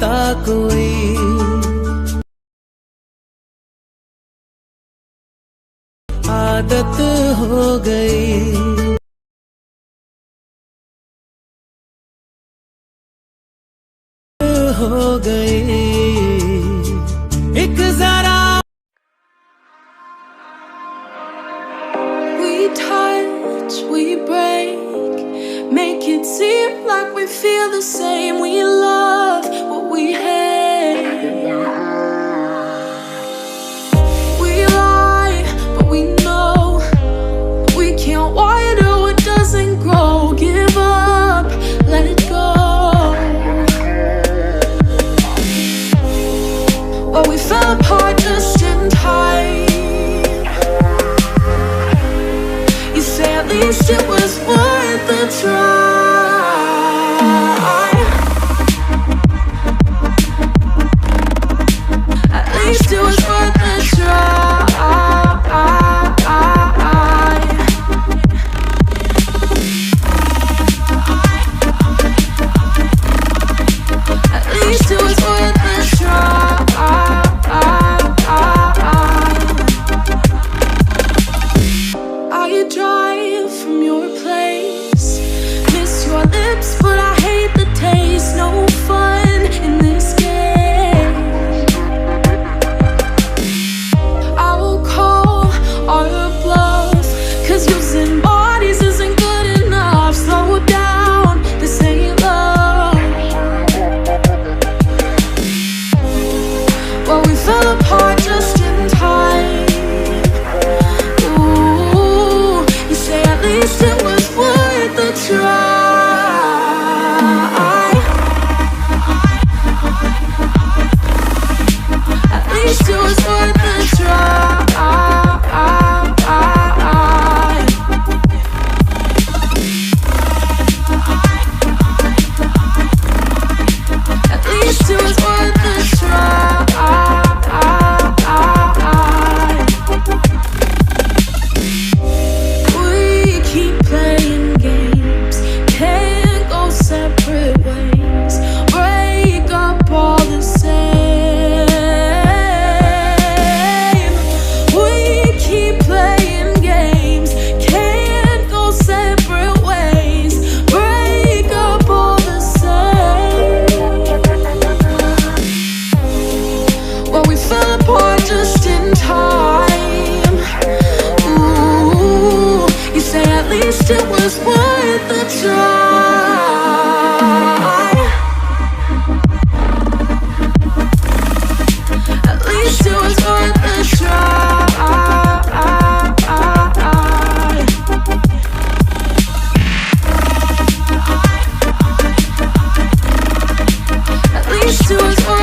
कोई आदत हो गई हो गई एक जरा We touch, we break, make it seem like we feel the same. We love what we hate. We lie, but we know we can't water what doesn't grow. Give up, let it go. Well, we fell apart just in time. You say at least it was worth the try. At least it was worth the try. At least it was worth the try. I drive from your place, miss your lips, but I hate the taste. No fun in this game. I will call our bluff, 'cause using bodies isn't good enough. Slow down, this ain't love. Well, we fell apart just in time. At least it was worth the try. At least it was worth the try. At least it was worth the try. Just in time. Ooh, you say at least it was worth the try. At least it was worth the try. At least it was worth